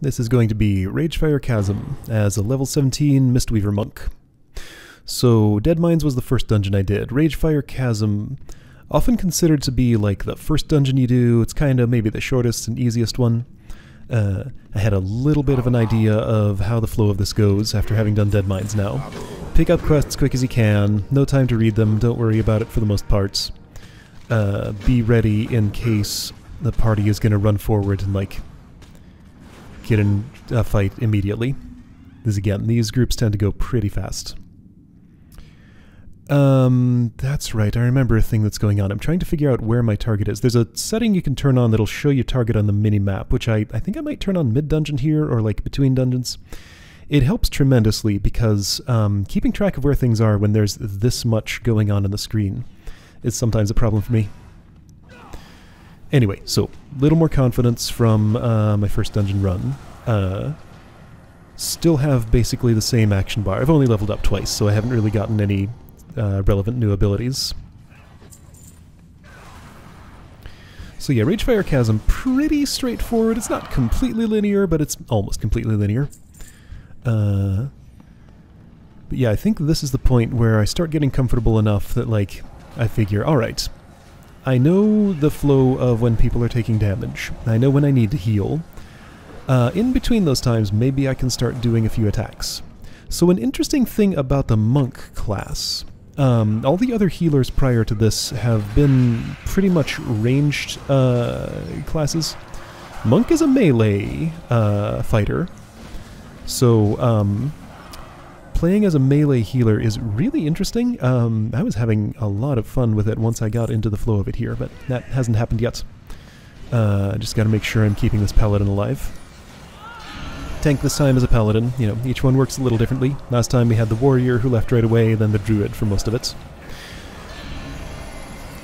This is going to be Ragefire Chasm as a level 17 Mistweaver monk. So Deadmines was the first dungeon I did. Ragefire Chasm, often considered to be like the first dungeon you do. It's kind of maybe the shortest and easiest one. I had a little bit of an idea of how the flow of this goes after having done Deadmines now. Pick up quests quick as you can, no time to read them, don't worry about it for the most parts. Be ready in case the party is going to run forward and like get in a fight immediately. Because again, these groups tend to go pretty fast. That's right, I remember a thing that's going on. I'm trying to figure out where my target is. There's a setting you can turn on that'll show you target on the mini-map, which I think I might turn on mid-dungeon here, or like between dungeons. It helps tremendously because keeping track of where things are when there's this much going on the screen is sometimes a problem for me. Anyway, so, little more confidence from my first dungeon run. Still have basically the same action bar. I've only leveled up twice, so I haven't really gotten any relevant new abilities. So yeah, Ragefire Chasm, pretty straightforward. It's not completely linear, but it's almost completely linear. But yeah, I think this is the point where I start getting comfortable enough that, like, I figure, alright, I know the flow of when people are taking damage. I know when I need to heal. In between those times, maybe I can start doing a few attacks. So an interesting thing about the monk class, all the other healers prior to this have been pretty much ranged classes. Monk is a melee fighter, so playing as a melee healer is really interesting. I was having a lot of fun with it once I got into the flow of it here, but that hasn't happened yet. Just gotta make sure I'm keeping this paladin alive. Tank this time as a paladin. You know, each one works a little differently. Last time we had the warrior who left right away, then the druid for most of it.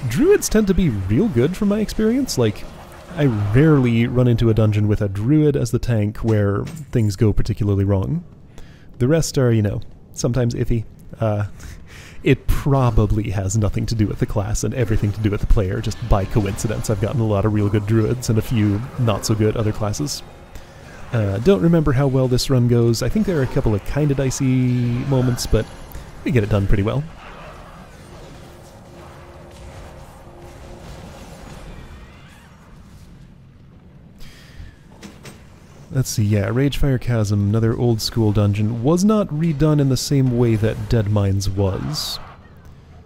Druids tend to be real good from my experience. Like, I rarely run into a dungeon with a druid as the tank where things go particularly wrong. The rest are, you know, sometimes iffy. It probably has nothing to do with the class and everything to do with the player, just by coincidence. I've gotten a lot of real good druids and a few not so good other classes. Don't remember how well this run goes. I think there are a couple of kinda dicey moments, but we get it done pretty well. Let's see, yeah, Ragefire Chasm, another old school dungeon, was not redone in the same way that Deadmines was.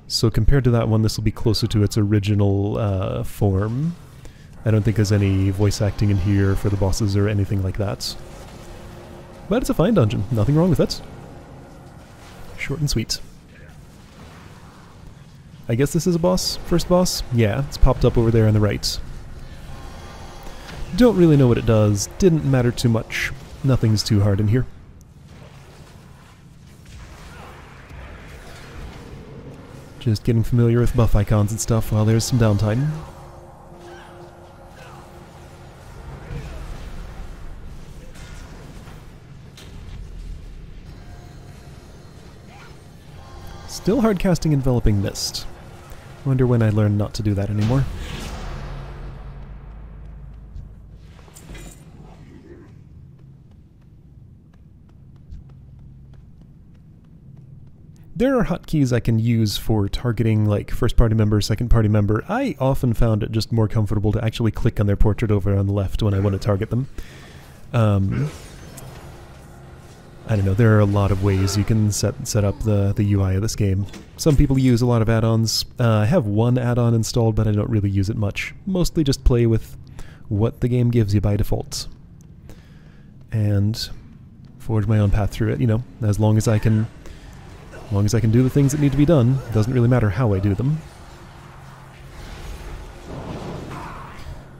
So compared to that one, this will be closer to its original form. I don't think there's any voice acting in here for the bosses or anything like that. But it's a fine dungeon, nothing wrong with it. Short and sweet. I guess this is a boss? First boss? Yeah, it's popped up over there on the right. Don't really know what it does, didn't matter too much. Nothing's too hard in here. Just getting familiar with buff icons and stuff while there's some downtime. Still hard casting Enveloping Mist. Wonder when I learn not to do that anymore. There are hotkeys I can use for targeting like first party member, second party member. I often found it just more comfortable to actually click on their portrait over on the left when I want to target them. I don't know, there are a lot of ways you can set up the UI of this game. Some people use a lot of add-ons. I have one add-on installed, but I don't really use it much. Mostly just play with what the game gives you by default. And forge my own path through it, you know, as long as I can do the things that need to be done. It doesn't really matter how I do them.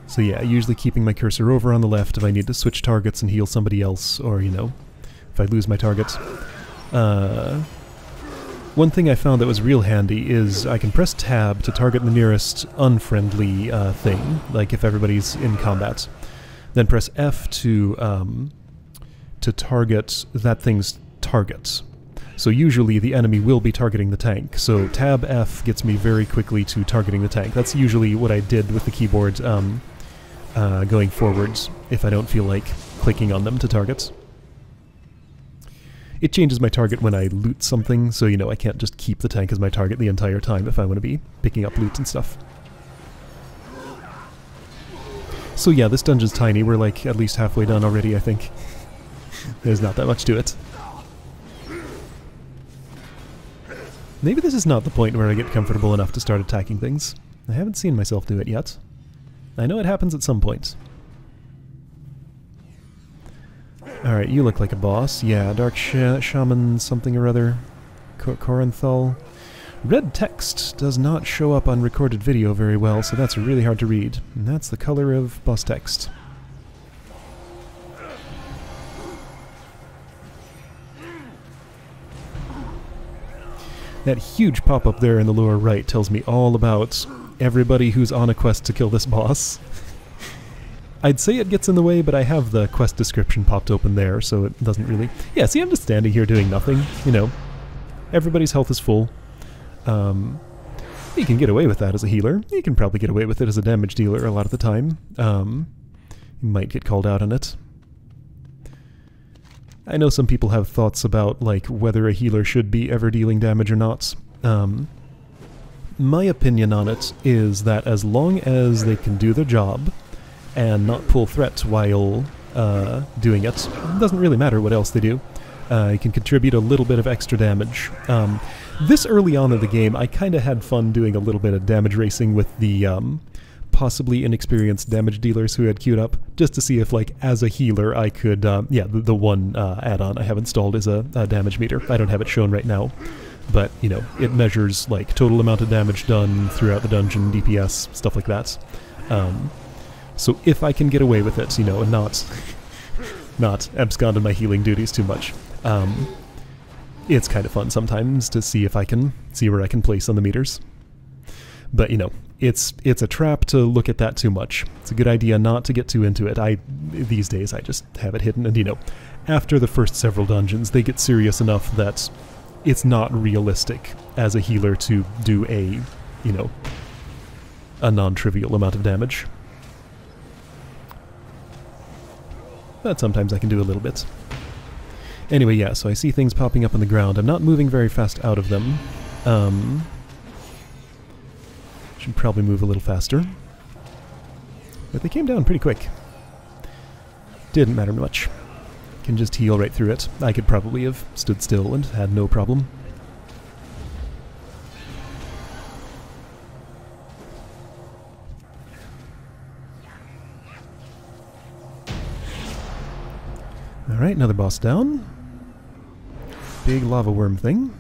So yeah, usually keeping my cursor over on the left if I need to switch targets and heal somebody else, or, you know, if I lose my target. One thing I found that was real handy is I can press tab to target the nearest unfriendly thing, like if everybody's in combat. Then press F to target that thing's target. So usually the enemy will be targeting the tank, so tab F gets me very quickly to targeting the tank. That's usually what I did with the keyboard going forwards if I don't feel like clicking on them to target. It changes my target when I loot something, so, you know, I can't just keep the tank as my target the entire time if I want to be picking up loot and stuff. So yeah, this dungeon's tiny. We're like at least halfway done already, I think. There's not that much to it. Maybe this is not the point where I get comfortable enough to start attacking things. I haven't seen myself do it yet. I know it happens at some point. Alright, you look like a boss. Yeah, Dark Shaman something or other. Corinthal. Red text does not show up on recorded video very well, so that's really hard to read. And that's the color of boss text. That huge pop-up there in the lower right tells me all about everybody who's on a quest to kill this boss. I'd say it gets in the way, but I have the quest description popped open there, so it doesn't really... Yeah, see, I'm just standing here doing nothing, you know. Everybody's health is full. You can get away with that as a healer. You can probably get away with it as a damage dealer a lot of the time. You might get called out on it. I know some people have thoughts about, like, whether a healer should be ever dealing damage or not. My opinion on it is that as long as they can do their job and not pull threats while doing it, doesn't really matter what else they do. You can contribute a little bit of extra damage. This early on in the game, I kind of had fun doing a little bit of damage racing with the possibly inexperienced damage dealers who had queued up, just to see if, like, as a healer, I could, yeah, the one add-on I have installed is a damage meter. I don't have it shown right now, but, you know, it measures, like, total amount of damage done throughout the dungeon, DPS, stuff like that. So if I can get away with it, you know, and not abscond in my healing duties too much, it's kind of fun sometimes to see if I can see where I can place on the meters. But, you know, it's a trap to look at that too much. It's a good idea not to get too into it. These days I just have it hidden, and, you know, after the first several dungeons, they get serious enough that it's not realistic as a healer to do a, you know, a non-trivial amount of damage. But sometimes I can do a little bit. Anyway, yeah, so I see things popping up on the ground. I'm not moving very fast out of them. Should probably move a little faster. But they came down pretty quick. Didn't matter much. Can just heal right through it. I could probably have stood still and had no problem. Alright, another boss down. Big lava worm thing.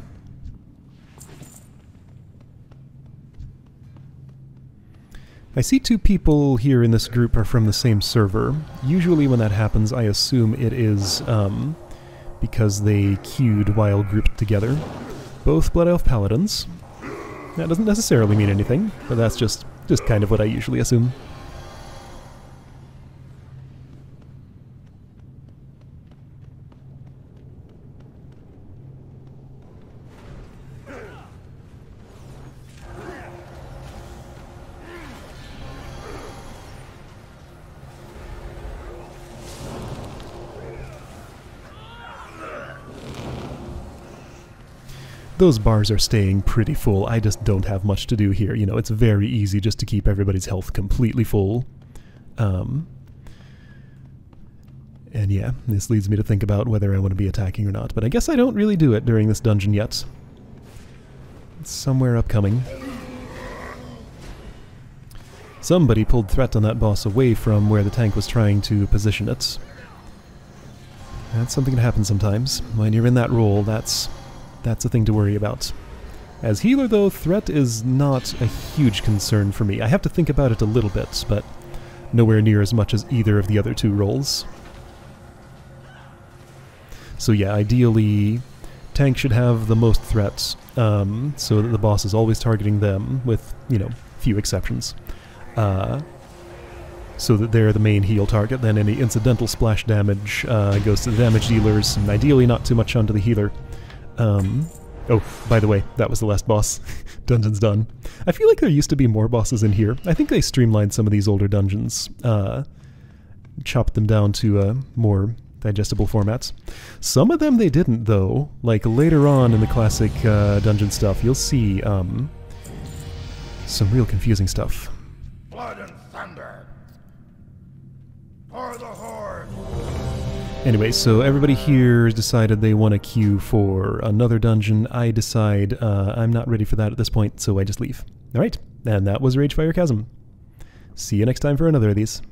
I see two people here in this group are from the same server. Usually when that happens, I assume it is because they queued while grouped together. Both Blood Elf Paladins. That doesn't necessarily mean anything, but that's just kind of what I usually assume. Those bars are staying pretty full. I just don't have much to do here. You know, it's very easy just to keep everybody's health completely full. And yeah, this leads me to think about whether I want to be attacking or not. But I guess I don't really do it during this dungeon yet. It's somewhere upcoming. Somebody pulled threat on that boss away from where the tank was trying to position it. That's something that happens sometimes. When you're in that role, that's a thing to worry about. As healer, though, threat is not a huge concern for me. I have to think about it a little bit, but nowhere near as much as either of the other two roles. So yeah, ideally, tank should have the most threats, so that the boss is always targeting them, with, you know, few exceptions. So that they're the main heal target, then any incidental splash damage goes to the damage dealers, and ideally not too much onto the healer. Oh, by the way, that was the last boss. Dungeon's done. I feel like there used to be more bosses in here. I think they streamlined some of these older dungeons. chopped them down to more digestible formats. Some of them they didn't, though. Like later on in the classic dungeon stuff, you'll see some real confusing stuff. Blood and thunder. For the horde. Anyway, so everybody here has decided they want to queue for another dungeon. I decide I'm not ready for that at this point, so I just leave. Alright, and that was Ragefire Chasm. See you next time for another of these.